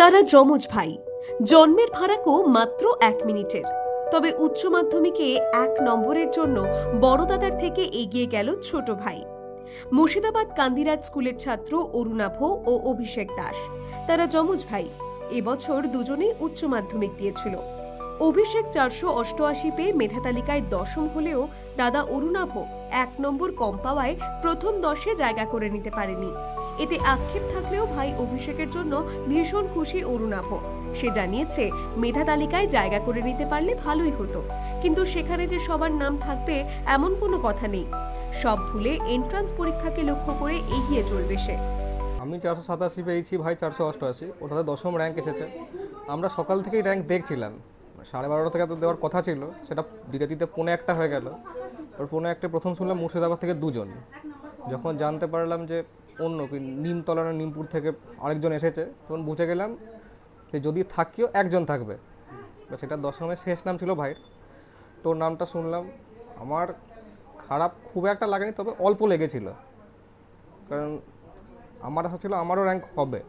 তারা যমজ ভাই, জন্মের ফারাকও মাত্র 1 মিনিটের। তবে উচ্চ মাধ্যমিকে 1 নম্বরের জন্য বড় দাদার থেকে এগিয়ে গেল ছোট ভাই। মুর্শিদাবাদ কান্দিরাজ স্কুলের ছাত্র অরুণাভ ও অভিষেক দাস, তারা যমজ ভাই। এবছর দুজনেই উচ্চ মাধ্যমিক দিয়েছিল। অভিষেক 488 পেয়ে মেধা তালিকায় 10ম হলেও দাদা অরুণাভ 1 নম্বর কম পাওয়ায় প্রথম 10-এ জায়গা করে নিতে পারেনি। এতে আক্ষেপ থাকলেও ভাই অভিষেকের জন্য ভীষণ খুশি অরুণাভ। সে জানিয়েছে, মেধা তালিকায় জায়গা করে নিতে পারলে ভালোই হতো, কিন্তু সেখানে যে সবার নাম থাকবে এমন কোনো কথা নেই। সব ভুলে এন্ট্রান্স পরীক্ষাকে লক্ষ্য করে এগিয়ে চলবে সে। আমি 487 পেয়েছি, ভাই 488, ওটাতে 10ম র্যাঙ্ক এসেছে। আমরা সকাল থেকেই র্যাঙ্ক দেখছিলাম, 12:30 থেকে তো দেওয়ার কথা ছিল, সেটা দিতে দিতে 1:45 হয়ে গেল। ওর 1:45 প্রথম শুনলাম মুর্শিদাবাদ থেকে 2 জন। যখন জানতে পারলাম যে অন্য নিমতলা না নিমপুর থেকে আরেকজন এসেছে, তখন বুঝে গেলাম যে যদি থাকিও একজন থাকবে। সেটা 10মের শেষ নাম ছিল ভাইয়ের। তোর নামটা শুনলাম, আমার খারাপ খুব একটা লাগেনি, তবে অল্প লেগেছিল, কারণ আমার আশা ছিল আমারও র্যাঙ্ক হবে।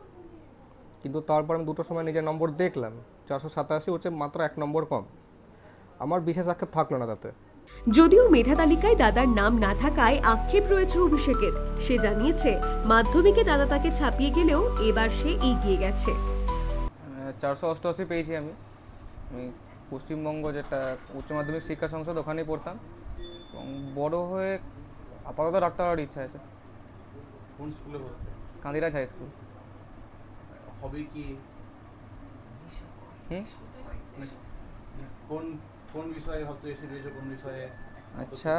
কিন্তু তারপর আমি 2টোর সময় নিজের নম্বর দেখলাম, 487 হচ্ছে মাত্র 1 নম্বর কম। আমার বিশেষ আক্ষেপ থাকলো না তাতে। যদিও মেধা তালিকায় দাদার নাম না থাকায় আক্ষেপ রয়েছে অভিষেকের, সে জানিয়েছে মাধ্যমিকে দাদা তাকে ছাপিয়ে গেলেও এবার সে এগিয়ে গেছে। 488 পেয়েছি আমি। পশ্চিমবঙ্গ যেটা উচ্চ মাধ্যমিক শিক্ষা সংসদ, ওখানেই পড়তাম। এবং বড় হয়ে আপাতত ডাক্তার হওয়ার ইচ্ছা আছে। কোন স্কুলে পড়তে? কান্দিরাজ হাই স্কুল। হবে কি? কোন কোন বিষয়ে ভাবতে এসে দিয়েছো? কোন বিষয়ে? আচ্ছা,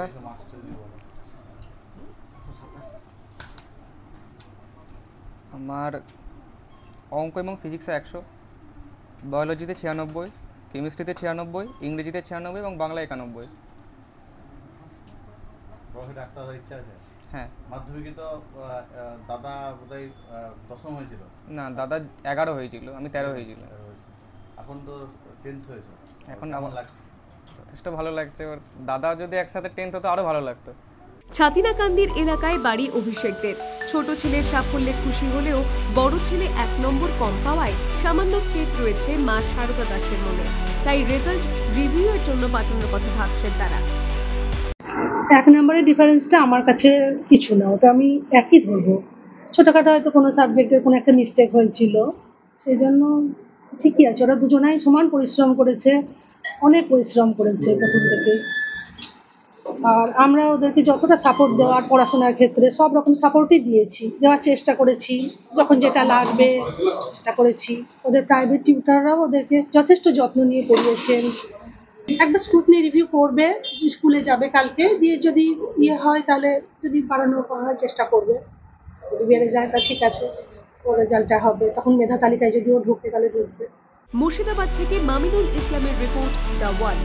আমার অঙ্ক এবং ফিজিক্সে 100, বায়োলজিতে 96, কেমিস্ট্রিতে 96, ইংরেজিতে 96 এবং বাংলায় 91। ডাক্তার হওয়ার ইচ্ছা আছে? হ্যাঁ। মাধ্যমিকে তো দাদা বোধহয় 10ম হয়েছিল। না, দাদা 11 হয়েছিল, আমি 13 হয়েছিল। এখন তো 10th হয়েছে। এখন আমার লাগছে, যথেষ্ট ভালো লাগছে। দাদা যদি একসাথে 10th হতো আরও ভালো লাগতো। ছাতিনাকান্দির এলাকায় বাড়ি অভিষেকদের। ছোট ছেলের সাফল্যে খুশি হলেও বড় ছেলে 1 নম্বর কম পাওয়ায় সামান্য ক্ষেত রয়েছে মা শারদা দাসের মনে। তাই রেজাল্ট রিভিউয়ের জন্য পাঠানোর কথা ভাবছেন তারা। 1 নম্বরের ডিফারেন্সটা আমার কাছে কিছু না, ওটা আমি একই ধরবো। ছোটোখাটো হয়তো কোনো সাবজেক্টের কোনো একটা মিস্টেক হয়েছিল, সেই জন্য ঠিকই আছে। ওরা দুজনাই সমান পরিশ্রম করেছে, অনেক পরিশ্রম করেছে প্রথম থেকে। আর আমরা ওদেরকে যতটা সাপোর্ট দেওয়ার পড়াশোনার ক্ষেত্রে সব রকম সাপোর্টই দিয়েছি, দেওয়ার চেষ্টা করেছি। যখন যেটা লাগবে সেটা করেছি। ওদের প্রাইভেট টিউটাররাও ওদেরকে যথেষ্ট যত্ন নিয়ে পড়িয়েছেন। একবার স্কুটনি রিভিউ করবে, স্কুলে যাবে কালকে, দিয়ে যদি হয় তাহলে যদি বাড়ানো করার চেষ্টা করবে। যদি বেড়ে যায় তা ঠিক আছে, ওর রেজাল্টটা হবে। তখন মেধা তালিকায় যদি ও ঢুকবে তাহলে ঢুকবে। মুর্শিদাবাদ থেকে মামিনুল ইসলামের রিপোর্ট, দ্য ওয়ান।